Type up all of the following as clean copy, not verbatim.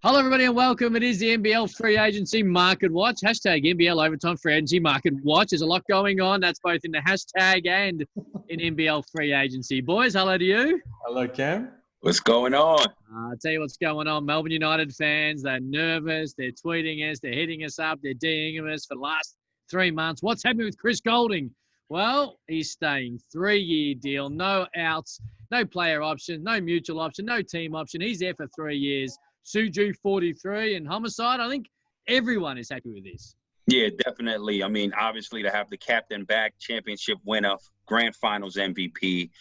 Hello, everybody, and welcome. It is the NBL Free Agency Market Watch. Hashtag NBL Overtime Free Agency Market Watch. There's a lot going on. That's both in the hashtag and in NBL Free Agency. Boys, hello to you. Hello, Cam. What's going on? I'll tell you what's going on. Melbourne United fans, they're nervous. They're tweeting us. They're hitting us up. They're DMing us for the last 3 months. What's happening with Chris Goulding? Well, he's staying. 3-year deal, no outs, no player option, no mutual option, no team option. He's there for 3 years. Suju 43 and Homicide. I think everyone is happy with this. Yeah, definitely. I mean, obviously to have the captain back, championship winner, grand finals MVP,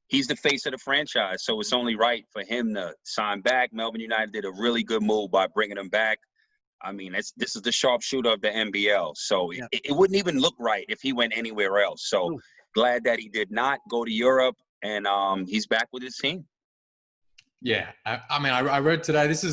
he's the face of the franchise. So it's only right for him to sign back. Melbourne United did a really good move by bringing him back. I mean, this is the sharpshooter of the NBL. So it wouldn't even look right if he went anywhere else. So glad that he did not go to Europe, and he's back with his team. Yeah, I read today this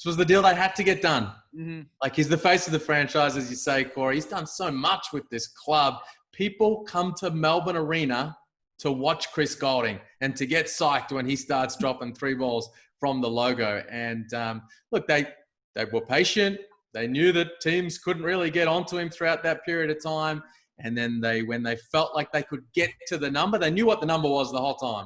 was the deal they had to get done. Mm-hmm. Like, he's the face of the franchise, as you say, Corey. He's done so much with this club. People come to Melbourne Arena to watch Chris Goulding and to get psyched when he starts dropping 3 balls from the logo. And look, they were patient. They knew that teams couldn't really get onto him throughout that period of time. And then when they felt like they could get to the number, they knew what the number was the whole time.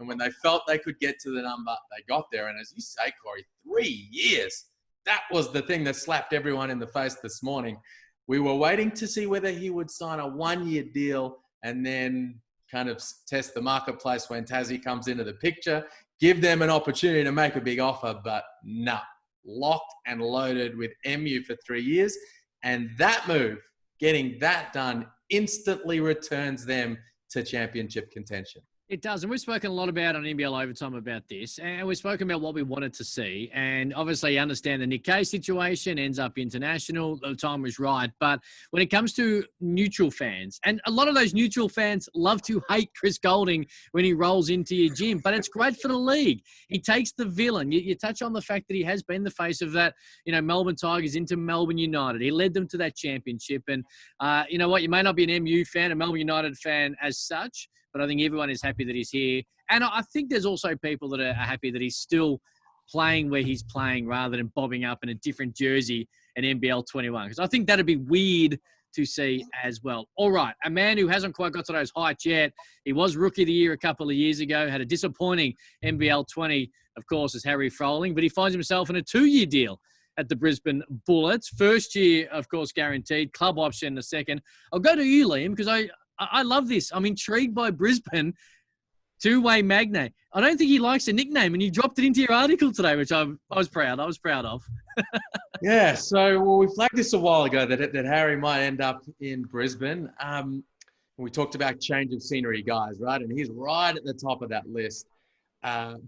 And when they felt they could get to the number, they got there. And as you say, Corey, 3 years. That was the thing that slapped everyone in the face this morning. We were waiting to see whether he would sign a 1-year deal and then kind of test the marketplace when Tassie comes into the picture, give them an opportunity to make a big offer. But no, locked and loaded with MU for 3 years. And that move, getting that done, instantly returns them to championship contention. It does. And we've spoken a lot about on NBL Overtime about this. And we've spoken about what we wanted to see. And obviously, you understand the Nick Kay situation, ends up international. The time was right. But when it comes to neutral fans, and a lot of those neutral fans love to hate Chris Goulding when he rolls into your gym. But it's great for the league. He takes the villain. You touch on the fact that he has been the face of that, Melbourne Tigers into Melbourne United. He led them to that championship. And you know what? You may not be an MU fan, a Melbourne United fan as such, but I think everyone is happy that he's here. And I think there's also people that are happy that he's still playing where he's playing rather than bobbing up in a different jersey in NBL 21. Because I think that'd be weird to see as well. All right, a man who hasn't quite got to those heights yet. He was Rookie of the Year a couple of years ago, had a disappointing NBL 20, of course, as Harry Froling, but he finds himself in a 2-year deal at the Brisbane Bullets. First year, of course, guaranteed. Club option the second. I'll go to you, Liam, because I love this. I'm intrigued by Brisbane, two-way magnate. I don't think he likes a nickname, and you dropped it into your article today, which I was proud of. Yeah, so we flagged this a while ago that Harry might end up in Brisbane. We talked about change of scenery guys, right? And he's right at the top of that list.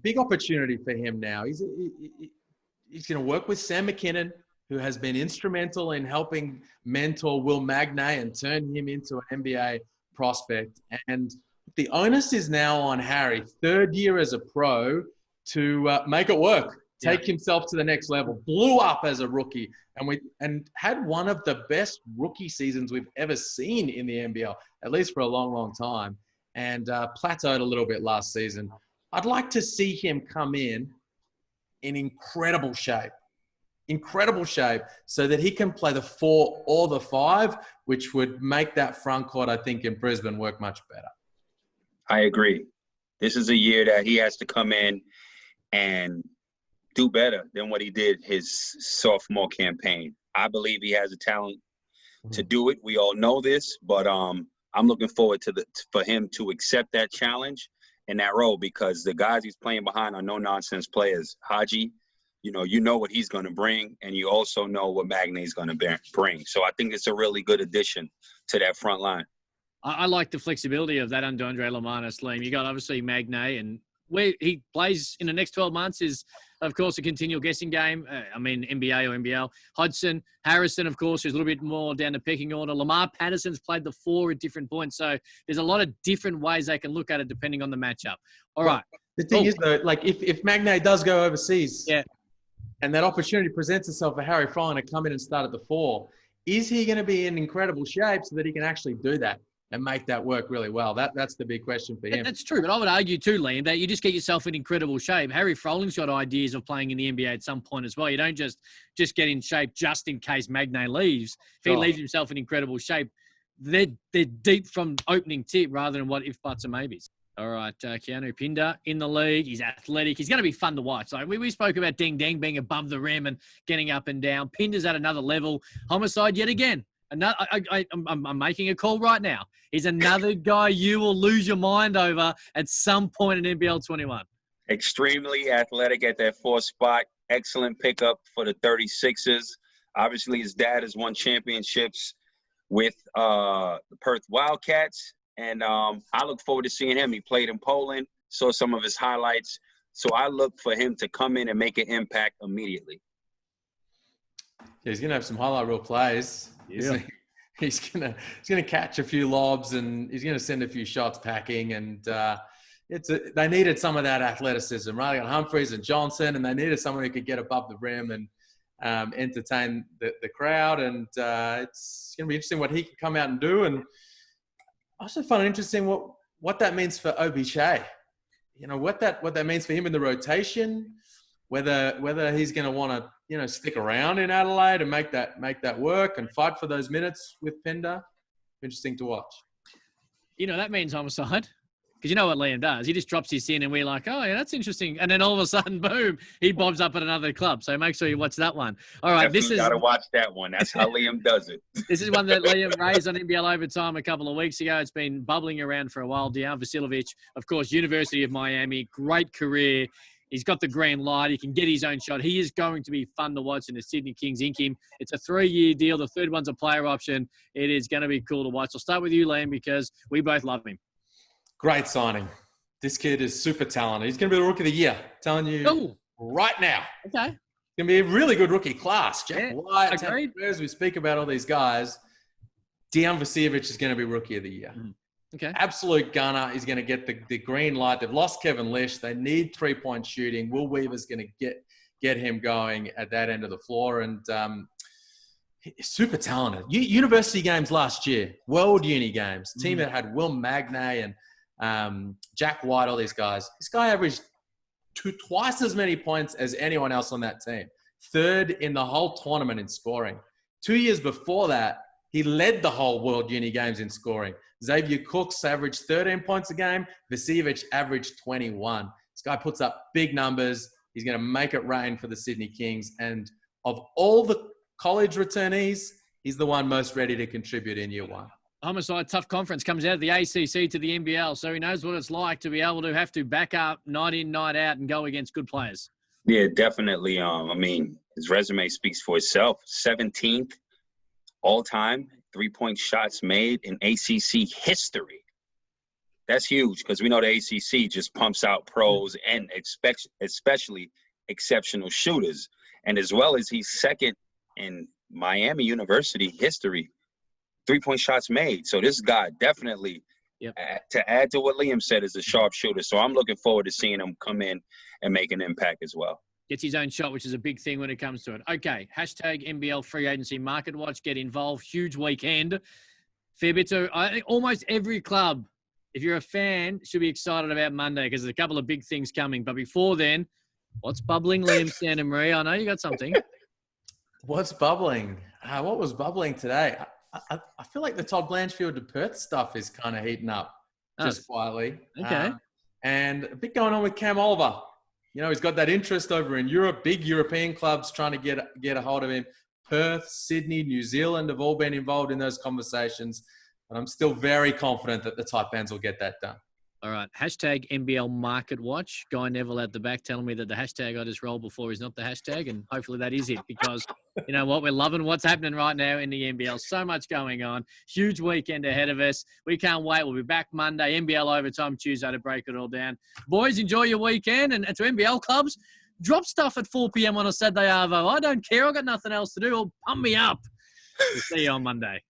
Big opportunity for him now. He's going to work with Sam McKinnon, who has been instrumental in helping mentor Will Magnay and turn him into an NBA prospect. And the onus is now on Harry, 3rd year as a pro, to make it work, take himself to the next level. Blew up as a rookie and had one of the best rookie seasons we've ever seen in the NBL, at least for a long, long time, and plateaued a little bit last season. I'd like to see him come in incredible shape so that he can play the 4 or the 5, which would make that front court, I think, in Brisbane work much better. I agree. This is a year that he has to come in and do better than what he did his sophomore campaign. I believe he has the talent to do it. We all know this, but I'm looking forward for him to accept that challenge and that role, because the guys he's playing behind are no-nonsense players. Haji, you know what he's going to bring, and you also know what Magnay is going to bring. So I think it's a really good addition to that front line. I like the flexibility of that under Andre Lamanis, Liam. You got obviously Magnay, and where he plays in the next 12 months is, of course, a continual guessing game. NBA or NBL. Hodgson, Harrison, of course, who's a little bit more down the pecking order. Lamar Patterson's played the 4 at different points. So there's a lot of different ways they can look at it depending on the matchup. All right. The thing is, though, like if Magnay does go overseas, and that opportunity presents itself for Harry Froling to come in and start at the 4, is he going to be in incredible shape so that he can actually do that? and make that work really well. That's the big question for him. That's true, but I would argue too, Liam, that you just get yourself in incredible shape. Harry Froling's got ideas of playing in the NBA at some point as well. You don't just get in shape just in case Magnay leaves. If he leaves himself in incredible shape, they're deep from opening tip rather than what if, buts, and maybes. All right, Keanu Pinder in the league. He's athletic. He's going to be fun to watch. Like we spoke about Ding Dang being above the rim and getting up and down. Pinder's at another level. Homicide yet again. I'm making a call right now. He's another guy you will lose your mind over at some point in NBL 21. Extremely athletic at that 4th spot. Excellent pickup for the 36ers. Obviously, his dad has won championships with the Perth Wildcats. And I look forward to seeing him. He played in Poland, saw some of his highlights. So I look for him to come in and make an impact immediately. Yeah, he's going to have some highlight reel plays. Yeah. He's gonna catch a few lobs and he's going to send a few shots packing. And they needed some of that athleticism, right? They got Humphreys and Johnson, and they needed someone who could get above the rim and entertain the crowd. And it's going to be interesting what he can come out and do. And I also find it interesting what that means for OBJ. You know, what that means for him in the rotation, whether he's going to want to, you know, stick around in Adelaide and make that work and fight for those minutes with Pinder. Interesting to watch. You know, that means Homicide. Because you know what Liam does? He just drops his in and we're like, oh, yeah, that's interesting. And then all of a sudden, boom, he bobs up at another club. So make sure you watch that one. All right, Definitely got to watch that one. That's how Liam does it. This is one that Liam raised on NBL Overtime a couple of weeks ago. It's been bubbling around for a while. Vasilevich, of course, University of Miami, great career. He's got the green light. He can get his own shot. He is going to be fun to watch, and the Sydney Kings ink him. It's a 3-year deal. The third one's a player option. It is going to be cool to watch. I'll start with you, Liam, because we both love him. Great signing. This kid is super talented. He's going to be the Rookie of the Year. I'm telling you right now. Okay. It's going to be a really good rookie class. Jack White, agreed. As we speak about all these guys, Dejan Vasilevich is going to be Rookie of the Year. Okay. Absolute gunner. He's going to get the green light. They've lost Kevin Lish. They need 3-point shooting. Will Weaver's going to get him going at that end of the floor. And super talented. University games last year, World Uni games. Team that had Will Magnay and Jack White, all these guys. This guy averaged twice as many points as anyone else on that team. 3rd in the whole tournament in scoring. 2 years before that, he led the whole World Uni games in scoring. Xavier Cooks averaged 13 points a game. Vasilevich averaged 21. This guy puts up big numbers. He's going to make it rain for the Sydney Kings. And of all the college returnees, he's the one most ready to contribute in year one. Homicide, tough conference, comes out of the ACC to the NBL, so he knows what it's like to be able to have to back up night in, night out and go against good players. Yeah, definitely. I mean, his resume speaks for itself. 17th all-time 3-point shots made in ACC history. That's huge because we know the ACC just pumps out pros and especially exceptional shooters. And as well as he's second in Miami University history, 3-point shots made. So this guy definitely, to add to what Liam said, is a sharp shooter. So I'm looking forward to seeing him come in and make an impact as well. Gets his own shot, which is a big thing when it comes to it. Okay, hashtag NBL Free Agency Market Watch. Get involved. Huge weekend. Fair bit. So I think almost every club, if you're a fan, should be excited about Monday because there's a couple of big things coming. But before then, what's bubbling, Liam Santa Maria? I know you got something. What's bubbling? What was bubbling today? I feel like the Todd Blanchfield to Perth stuff is kind of heating up just quietly. Okay. And a bit going on with Cam Oliver. You know, he's got that interest over in Europe, big European clubs trying to get a hold of him. Perth, Sydney, New Zealand have all been involved in those conversations. But I'm still very confident that the Taipans will get that done. All right. Hashtag NBL Market Watch. Guy Neville at the back telling me that the hashtag I just rolled before is not the hashtag. And hopefully that is it because, you know what, we're loving what's happening right now in the NBL. So much going on. Huge weekend ahead of us. We can't wait. We'll be back Monday. NBL Overtime Tuesday to break it all down. Boys, enjoy your weekend. And to NBL clubs, drop stuff at 4 p.m. on a Saturday arvo. I don't care. I've got nothing else to do. Pump me up. We'll see you on Monday.